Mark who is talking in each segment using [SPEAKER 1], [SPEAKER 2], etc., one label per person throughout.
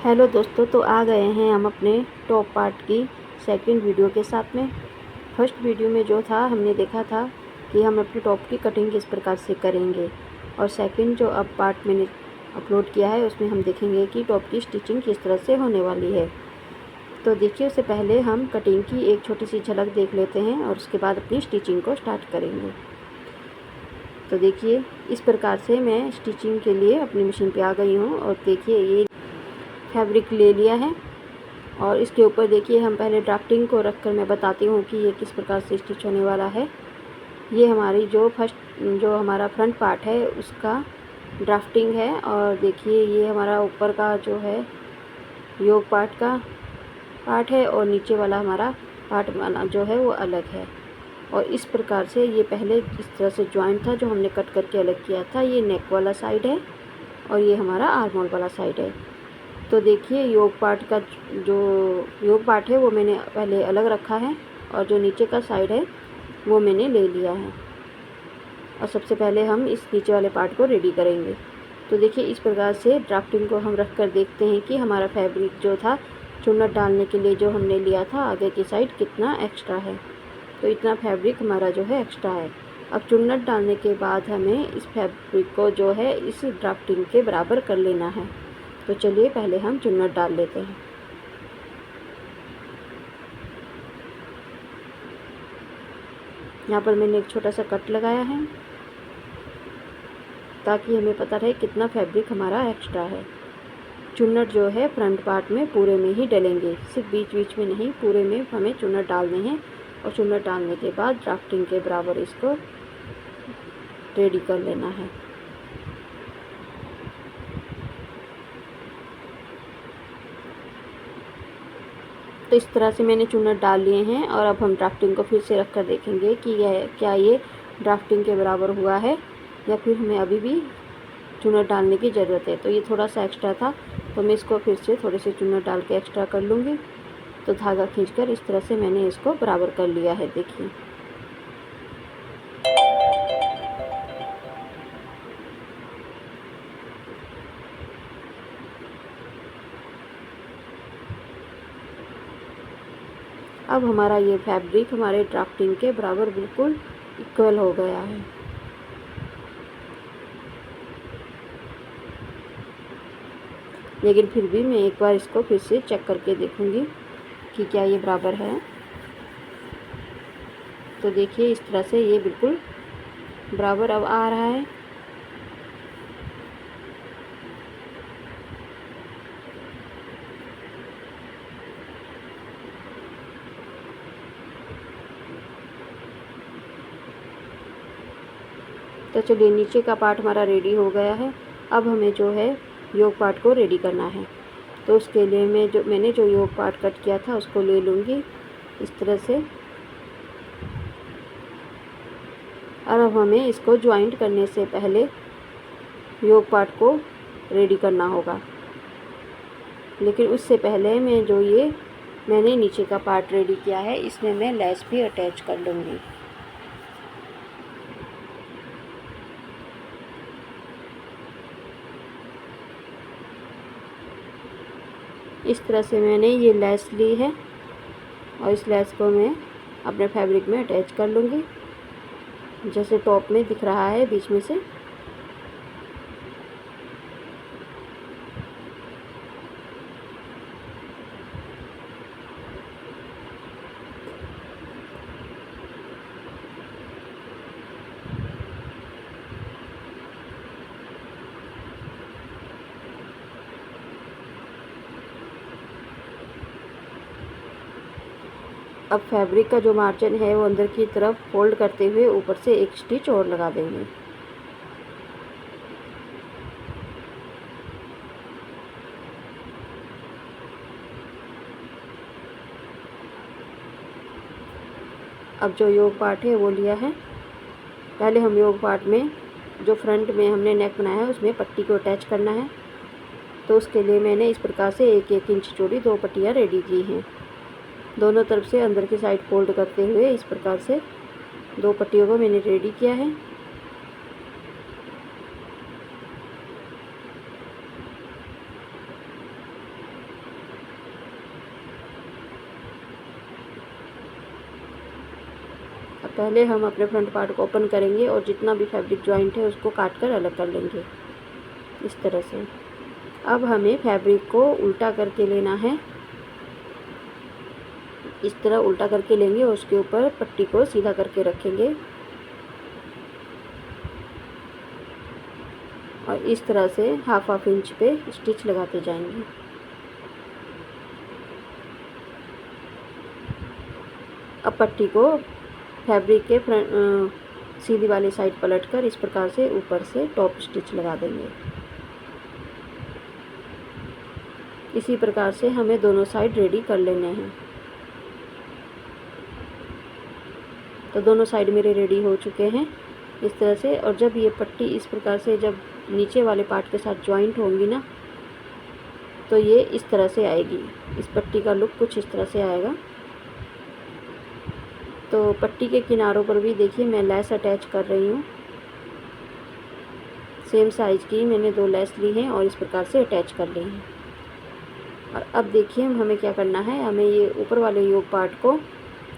[SPEAKER 1] Hello दोस्तों, तो आ गए हैं हम अपने टॉप पार्ट की सेकंड वीडियो के साथ में। फर्स्ट वीडियो में जो था हमने देखा था कि हम अपने टॉप की कटिंग किस प्रकार से करेंगे, और सेकंड जो अब पार्ट मैंने अपलोड किया है उसमें हम देखेंगे कि टॉप की स्टिचिंग किस तरह से होने वाली है। तो देखिए, उससे पहले हम कटिंग की एक छोटी सी झलक देख लेते हैं और उसके बाद अपनी स्टिचिंग को स्टार्ट करेंगे। तो देखिए, इस प्रकार से मैं स्टिचिंग के लिए अपनी मशीन पे आ गई हूँ। और देखिए, ये फैब्रिक ले लिया है और इसके ऊपर देखिए हम पहले ड्राफ्टिंग को रखकर मैं बताती हूँ कि ये किस प्रकार से स्टिच होने वाला है। ये हमारी जो हमारा फ्रंट पार्ट है उसका ड्राफ्टिंग है, और देखिए ये हमारा ऊपर का जो है योक पार्ट का पार्ट है, और नीचे वाला हमारा पार्ट वाला जो है वो अलग है। और इस प्रकार से ये पहले इस तरह से जॉइंट था जो हमने कट करके अलग किया था। ये नेक वाला साइड है और ये हमारा आर्म होल वाला साइड है। तो देखिए, योक पार्ट का जो योक पार्ट है वो मैंने पहले अलग रखा है, और जो नीचे का साइड है वो मैंने ले लिया है। और सबसे पहले हम इस नीचे वाले पार्ट को रेडी करेंगे। तो देखिए, इस प्रकार से ड्राफ्टिंग को हम रख कर देखते हैं कि हमारा फैब्रिक जो था चुन्नट डालने के लिए जो हमने लिया था आगे की साइड कितना एक्स्ट्रा है। तो इतना फैब्रिक हमारा जो है एक्स्ट्रा है। अब चुन्नट डालने के बाद हमें इस फैब्रिक को जो है इस ड्राफ्टिंग के बराबर कर लेना है। तो चलिए पहले हम चुन्नट डाल लेते हैं। यहाँ पर मैंने एक छोटा सा कट लगाया है ताकि हमें पता रहे कितना फैब्रिक हमारा एक्स्ट्रा है। चुन्नट जो है फ्रंट पार्ट में पूरे में ही डलेंगे, सिर्फ बीच बीच में नहीं, पूरे में हमें चुन्नट डालने हैं। और चुन्नट डालने के बाद ड्राफ्टिंग के बराबर इसको रेडी कर लेना है। तो इस तरह से मैंने चुन्नट डाल लिए हैं, और अब हम ड्राफ्टिंग को फिर से रख कर देखेंगे कि क्या ये ड्राफ्टिंग के बराबर हुआ है या फिर हमें अभी भी चुन्नट डालने की ज़रूरत है। तो ये थोड़ा सा एक्स्ट्रा था, तो मैं इसको फिर से थोड़े से चुन्नट डाल के एक्स्ट्रा कर लूँगी। तो धागा खींचकर इस तरह से मैंने इसको बराबर कर लिया है। देखिए, अब हमारा ये फैब्रिक हमारे ड्राफ्टिंग के बराबर बिल्कुल इक्वल हो गया है। लेकिन फिर भी मैं एक बार इसको फिर से चेक करके देखूंगी कि क्या ये बराबर है। तो देखिए, इस तरह से ये बिल्कुल बराबर अब आ रहा है। तो चलिए, नीचे का पार्ट हमारा रेडी हो गया है। अब हमें जो है योक पार्ट को रेडी करना है। तो उसके लिए मैंने जो योक पार्ट कट किया था उसको ले लूँगी इस तरह से। और अब हमें इसको ज्वाइंट करने से पहले योक पार्ट को रेडी करना होगा। लेकिन उससे पहले मैंने नीचे का पार्ट रेडी किया है, इसमें मैं लेस भी अटैच कर लूँगी। इस तरह से मैंने ये लेस ली है, और इस लेस को मैं अपने फैब्रिक में अटैच कर लूँगी, जैसे टॉप में दिख रहा है बीच में से। अब फैब्रिक का जो मार्जिन है वो अंदर की तरफ फोल्ड करते हुए ऊपर से एक स्टिच और लगा देंगे। अब जो योक पार्ट है वो लिया है। पहले हम योक पार्ट में जो फ्रंट में हमने नेक बनाया है उसमें पट्टी को अटैच करना है। तो उसके लिए मैंने इस प्रकार से 1-1 इंच चौड़ी 2 पट्टियाँ रेडी की हैं। दोनों तरफ से अंदर की साइड फोल्ड करते हुए इस प्रकार से 2 पट्टियों को मैंने रेडी किया है। पहले हम अपने फ्रंट पार्ट को ओपन करेंगे और जितना भी फैब्रिक जॉइंट है उसको काट कर अलग कर लेंगे इस तरह से। अब हमें फैब्रिक को उल्टा करके लेना है, इस तरह उल्टा करके लेंगे और उसके ऊपर पट्टी को सीधा करके रखेंगे और इस तरह से हाफ इंच पे स्टिच लगाते जाएंगे। अब पट्टी को फैब्रिक के फ्रंट सीधी वाली साइड पलटकर इस प्रकार से ऊपर से टॉप स्टिच लगा देंगे। इसी प्रकार से हमें दोनों साइड रेडी कर लेने हैं। तो दोनों साइड मेरे रेडी हो चुके हैं इस तरह से। और जब ये पट्टी इस प्रकार से जब नीचे वाले पार्ट के साथ जॉइंट होंगी ना, तो ये इस तरह से आएगी। इस पट्टी का लुक कुछ इस तरह से आएगा। तो पट्टी के किनारों पर भी देखिए मैं लेस अटैच कर रही हूँ। सेम साइज़ की मैंने 2 लेस ली हैं और इस प्रकार से अटैच कर ली हैं। और अब देखिए हमें क्या करना है, हमें ये ऊपर वाले योक पार्ट को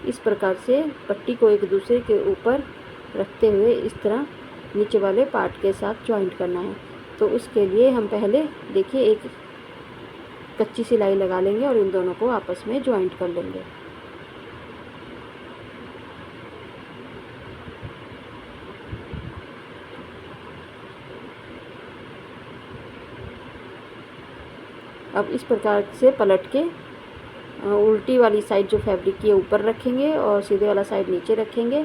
[SPEAKER 1] इस प्रकार से पट्टी को एक दूसरे के ऊपर रखते हुए इस तरह नीचे वाले पार्ट के साथ जॉइंट करना है। तो उसके लिए हम पहले देखिए एक कच्ची सिलाई लगा लेंगे और इन दोनों को आपस में जॉइंट कर लेंगे। अब इस प्रकार से पलट के उल्टी वाली साइड जो फैब्रिक की है ऊपर रखेंगे और सीधे वाला साइड नीचे रखेंगे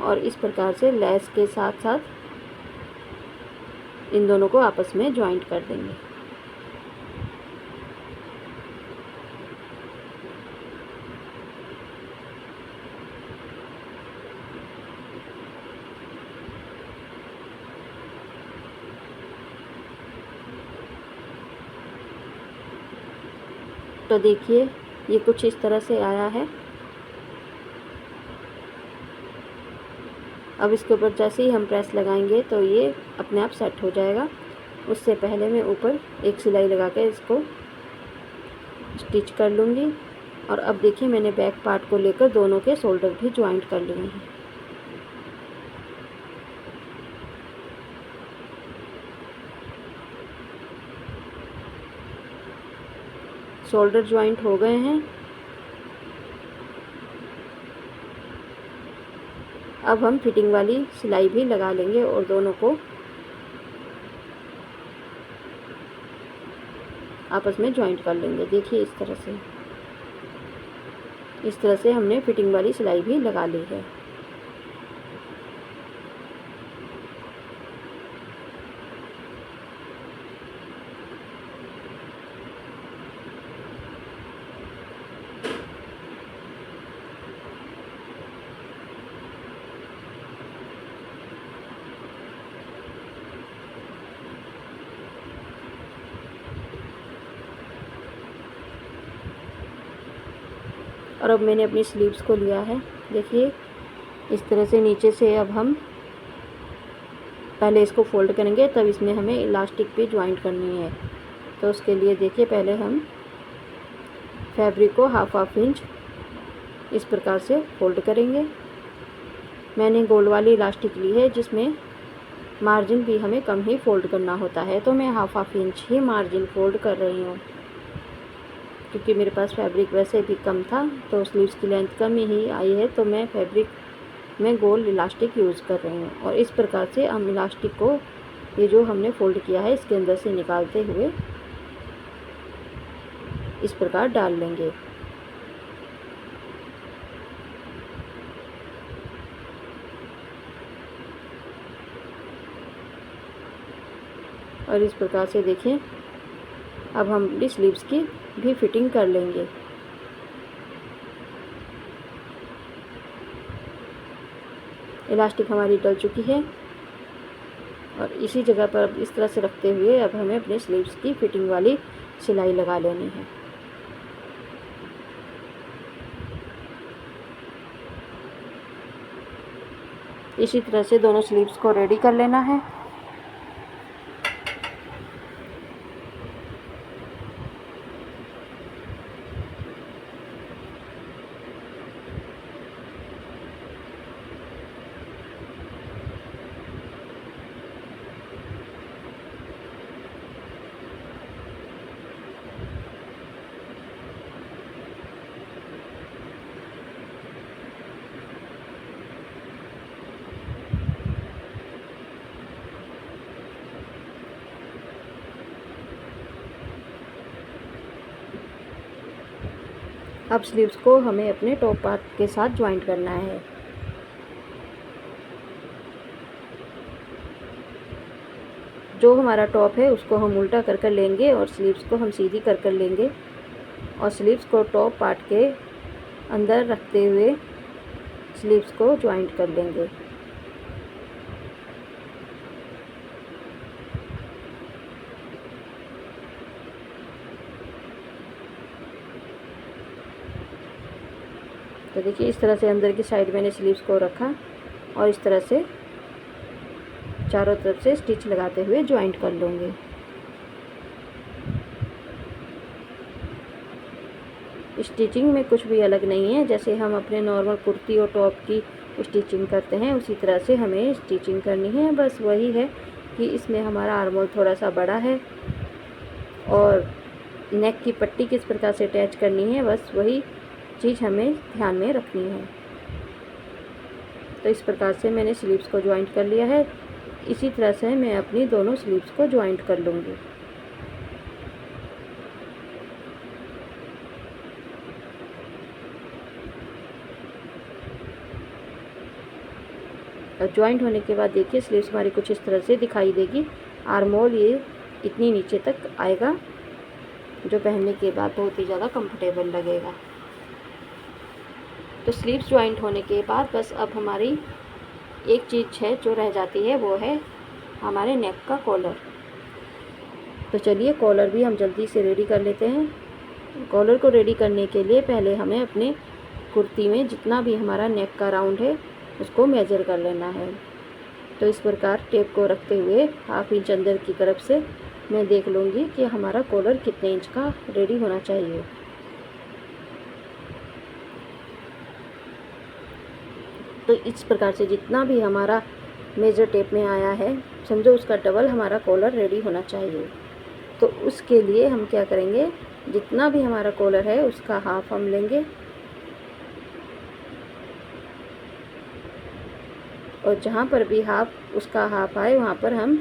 [SPEAKER 1] और इस प्रकार से लेस के साथ साथ इन दोनों को आपस में जॉइंट कर देंगे। तो देखिए ये कुछ इस तरह से आया है। अब इसके ऊपर जैसे ही हम प्रेस लगाएंगे तो ये अपने आप सेट हो जाएगा। उससे पहले मैं ऊपर एक सिलाई लगा के इसको स्टिच कर लूँगी। और अब देखिए मैंने बैक पार्ट को लेकर दोनों के शोल्डर भी जॉइंट कर लिए हैं। शोल्डर जॉइंट हो गए हैं। अब हम फिटिंग वाली सिलाई भी लगा लेंगे और दोनों को आपस में जॉइंट कर लेंगे। देखिए इस तरह से हमने फिटिंग वाली सिलाई भी लगा ली है। और अब मैंने अपनी स्लीव्स को लिया है। देखिए इस तरह से नीचे से अब हम पहले इसको फोल्ड करेंगे, तब इसमें हमें इलास्टिक भी ज्वाइंट करनी है। तो उसके लिए देखिए पहले हम फैब्रिक को हाफ इंच इस प्रकार से फोल्ड करेंगे। मैंने गोल वाली इलास्टिक ली है जिसमें मार्जिन भी हमें कम ही फोल्ड करना होता है, तो मैं हाफ इंच ही मार्जिन फोल्ड कर रही हूँ। क्योंकि मेरे पास फैब्रिक वैसे भी कम था तो स्लीव्स की लेंथ कम ही आई है, तो मैं फैब्रिक में गोल इलास्टिक यूज़ कर रही हूँ। और इस प्रकार से हम इलास्टिक को ये जो हमने फोल्ड किया है इसके अंदर से निकालते हुए इस प्रकार डाल लेंगे। और इस प्रकार से देखिए अब हम अपनी स्लीव्स की भी फिटिंग कर लेंगे। इलास्टिक हमारी डल चुकी है और इसी जगह पर अब इस तरह से रखते हुए अब हमें अपने स्लीव्स की फिटिंग वाली सिलाई लगा लेनी है। इसी तरह से दोनों स्लीव्स को रेडी कर लेना है। अब स्लीव्स को हमें अपने टॉप पार्ट के साथ ज्वाइंट करना है। जो हमारा टॉप है उसको हम उल्टा कर कर लेंगे और स्लीव्स को हम सीधी कर कर लेंगे और स्लीव्स को टॉप पार्ट के अंदर रखते हुए स्लीव्स को ज्वाइंट कर लेंगे। तो देखिए इस तरह से अंदर की साइड मैंने स्लीव्स को रखा और इस तरह से चारों तरफ से स्टिच लगाते हुए ज्वाइंट कर लूँगी। स्टिचिंग में कुछ भी अलग नहीं है, जैसे हम अपने नॉर्मल कुर्ती और टॉप की स्टिचिंग करते हैं उसी तरह से हमें स्टिचिंग करनी है। बस वही है कि इसमें हमारा आर्म होल थोड़ा सा बड़ा है और नेक की पट्टी किस प्रकार से अटैच करनी है, बस वही चीज़ हमें ध्यान में रखनी है। तो इस प्रकार से मैंने स्लीव्स को ज्वाइंट कर लिया है। इसी तरह से मैं अपनी दोनों स्लीव्स को ज्वाइंट कर लूँगी। और ज्वाइंट होने के बाद देखिए स्लीव्स हमारी कुछ इस तरह से दिखाई देगी। आर्म होल ये इतनी नीचे तक आएगा, जो पहनने के बाद बहुत ही ज़्यादा कंफर्टेबल लगेगा। तो स्लीव्स ज्वाइंट होने के बाद बस अब हमारी एक चीज़ है जो रह जाती है, वो है हमारे नेक का कॉलर। तो चलिए कॉलर भी हम जल्दी से रेडी कर लेते हैं। कॉलर को रेडी करने के लिए पहले हमें अपने कुर्ती में जितना भी हमारा नेक का राउंड है उसको मेज़र कर लेना है। तो इस प्रकार टेप को रखते हुए 1/2 इंच अंदर की तरफ से मैं देख लूँगी कि हमारा कॉलर कितने इंच का रेडी होना चाहिए। तो इस प्रकार से जितना भी हमारा मेजर टेप में आया है, समझो उसका डबल हमारा कॉलर रेडी होना चाहिए। तो उसके लिए हम क्या करेंगे, जितना भी हमारा कॉलर है उसका हाफ हम लेंगे और जहाँ पर भी उसका हाफ आए वहाँ पर हम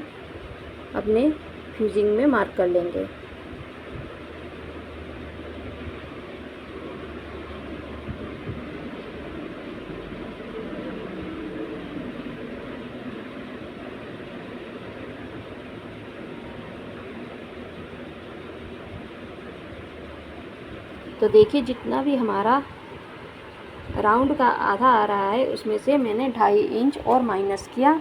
[SPEAKER 1] अपने फ्यूजिंग में मार्क कर लेंगे। तो देखिए जितना भी हमारा राउंड का आधा आ रहा है उसमें से मैंने 2.5 इंच और माइनस किया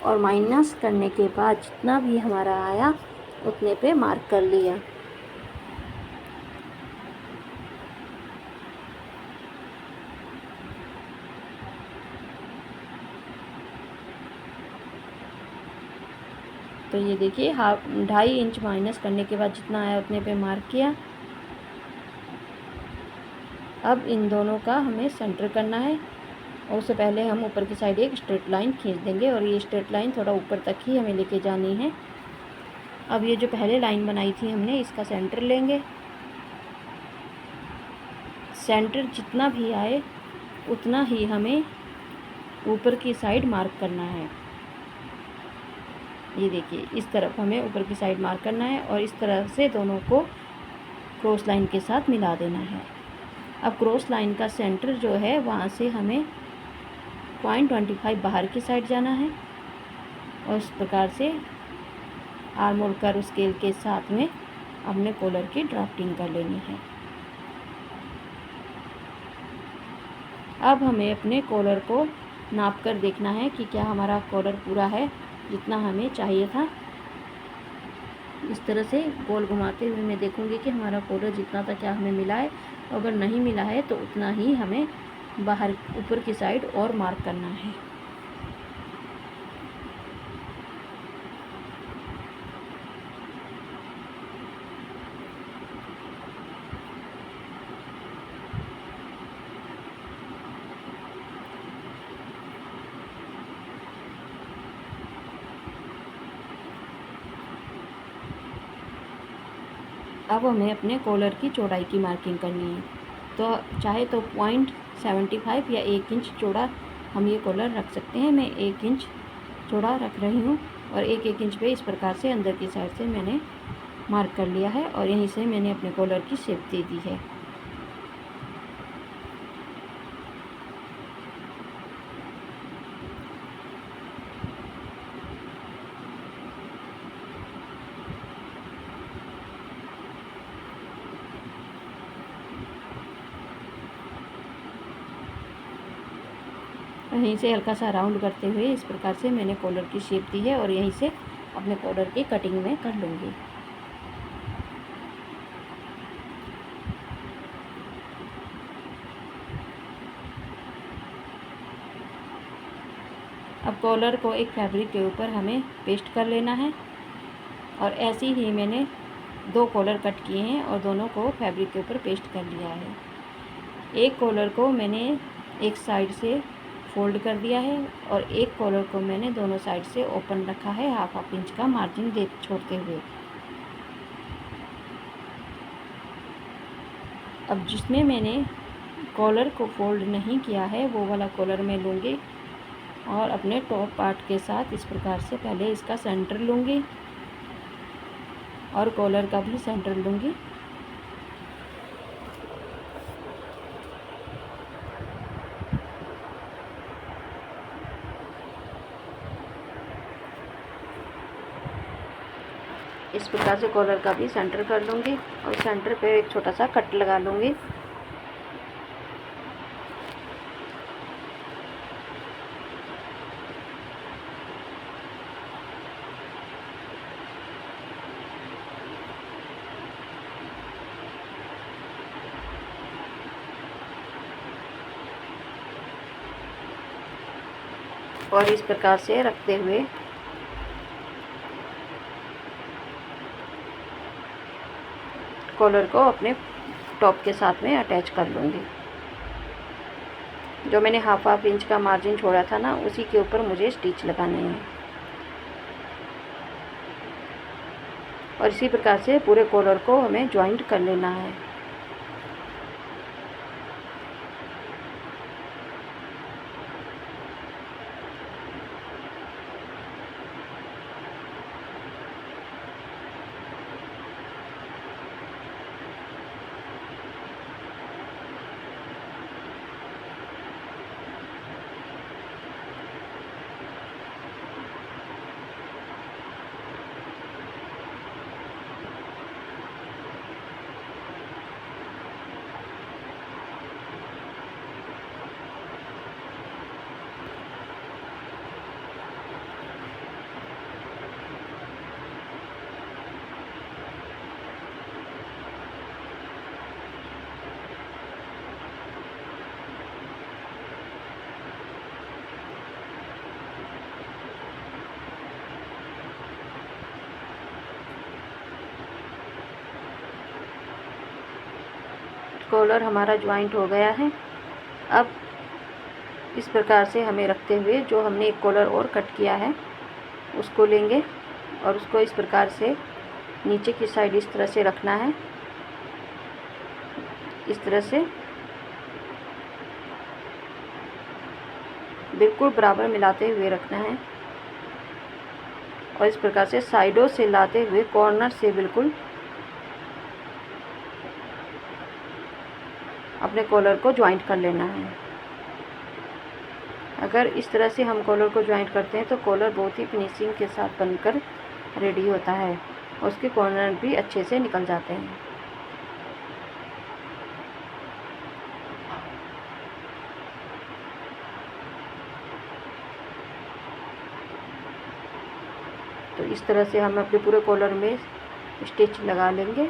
[SPEAKER 1] और माइनस करने के बाद जितना भी हमारा आया उतने पे मार्क कर लिया। तो ये देखिए 2.5 इंच माइनस करने के बाद जितना आया उतने पे मार्क किया। अब इन दोनों का हमें सेंटर करना है और उससे पहले हम ऊपर की साइड एक स्ट्रेट लाइन खींच देंगे और ये स्ट्रेट लाइन थोड़ा ऊपर तक ही हमें लेके जानी है। अब ये जो पहले लाइन बनाई थी हमने, इसका सेंटर लेंगे। सेंटर जितना भी आए उतना ही हमें ऊपर की साइड मार्क करना है। ये देखिए इस तरफ हमें ऊपर की साइड मार्क करना है और इस तरह से दोनों को क्रॉस लाइन के साथ मिला देना है। अब क्रॉस लाइन का सेंटर जो है वहाँ से हमें 0.25 बाहर की साइड जाना है और इस प्रकार से आर्म होल कर्व स्केल के साथ में अपने कॉलर की ड्राफ्टिंग कर लेनी है। अब हमें अपने कॉलर को नाप कर देखना है कि क्या हमारा कॉलर पूरा है जितना हमें चाहिए था। इस तरह से गोल घुमाते हुए मैं देखूंगी कि हमारा कॉलर जितना था क्या हमें मिला है। अगर नहीं मिला है तो उतना ही हमें बाहर ऊपर की साइड और मार्क करना है। अब हमें अपने कॉलर की चौड़ाई की मार्किंग करनी है। तो चाहे तो 0.75 या 1 इंच चौड़ा हम ये कॉलर रख सकते हैं। मैं 1 इंच चौड़ा रख रही हूँ और 1 इंच पे इस प्रकार से अंदर की साइड से मैंने मार्क कर लिया है और यहीं से मैंने अपने कॉलर की शेप दे दी है। यहीं से हल्का सा राउंड करते हुए इस प्रकार से मैंने कॉलर की शेप दी है और यहीं से अपने कॉलर की कटिंग में कर लूँगी। अब कॉलर को एक फैब्रिक के ऊपर हमें पेस्ट कर लेना है और ऐसे ही मैंने 2 कॉलर कट किए हैं और दोनों को फैब्रिक के ऊपर पेस्ट कर लिया है। एक कॉलर को मैंने एक साइड से फोल्ड कर दिया है और एक कॉलर को मैंने दोनों साइड से ओपन रखा है, हाफ इंच का मार्जिन दे छोड़ते हुए। अब जिसमें मैंने कॉलर को फोल्ड नहीं किया है वो वाला कॉलर मैं लूँगी और अपने टॉप पार्ट के साथ इस प्रकार से पहले इसका सेंटर लूँगी और कॉलर का भी सेंटर लूँगी। इस प्रकार से कॉलर का भी सेंटर कर लूँगी और सेंटर पे एक छोटा सा कट लगा लूँगी। और इस प्रकार से रखते हुए कॉलर को अपने टॉप के साथ में अटैच कर लूँगी। जो मैंने हाफ इंच का मार्जिन छोड़ा था ना, उसी के ऊपर मुझे स्टिच लगाने हैं और इसी प्रकार से पूरे कॉलर को हमें जॉइंट कर लेना है। कॉलर हमारा ज्वाइंट हो गया है। अब इस प्रकार से हमें रखते हुए जो हमने एक कॉलर और कट किया है उसको लेंगे और उसको इस प्रकार से नीचे की साइड इस तरह से रखना है, इस तरह से बिल्कुल बराबर मिलाते हुए रखना है और इस प्रकार से साइडों से लाते हुए कॉर्नर से बिल्कुल अपने कॉलर को ज्वाइंट कर लेना है। अगर इस तरह से हम कॉलर को ज्वाइंट करते हैं तो कॉलर बहुत ही फिनिशिंग के साथ बनकर रेडी होता है और उसके कॉर्नर भी अच्छे से निकल जाते हैं। तो इस तरह से हम अपने पूरे कॉलर में स्टिच लगा लेंगे।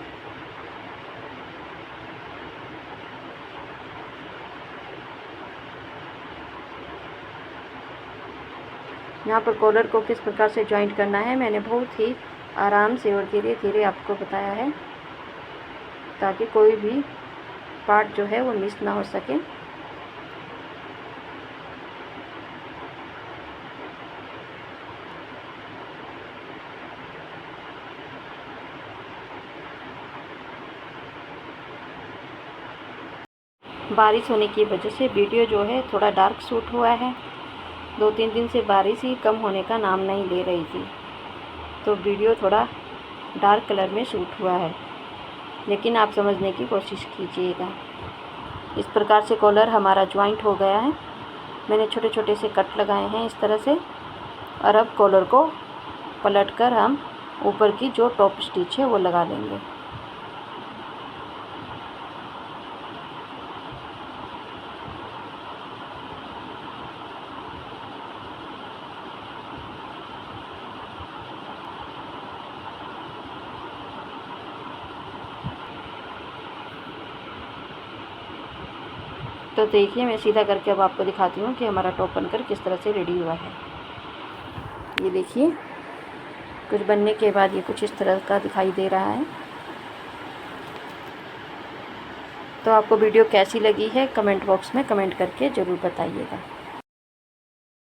[SPEAKER 1] यहाँ पर कॉलर को किस प्रकार से जॉइंट करना है मैंने बहुत ही आराम से और धीरे धीरे आपको बताया है ताकि कोई भी पार्ट जो है वो मिस ना हो सके। बारिश होने की वजह से वीडियो जो है थोड़ा डार्क शूट हुआ है। 2-3 दिन से बारिश ही कम होने का नाम नहीं ले रही थी, तो वीडियो थोड़ा डार्क कलर में शूट हुआ है, लेकिन आप समझने की कोशिश कीजिएगा। इस प्रकार से कॉलर हमारा ज्वाइंट हो गया है। मैंने छोटे छोटे से कट लगाए हैं इस तरह से और अब कॉलर को पलटकर हम ऊपर की जो टॉप स्टिच है वो लगा लेंगे। तो देखिए मैं सीधा करके अब आपको दिखाती हूँ कि हमारा टॉप बनकर किस तरह से रेडी हुआ है। ये देखिए कुछ बनने के बाद ये कुछ इस तरह का दिखाई दे रहा है। तो आपको वीडियो कैसी लगी है कमेंट बॉक्स में कमेंट करके ज़रूर बताइएगा।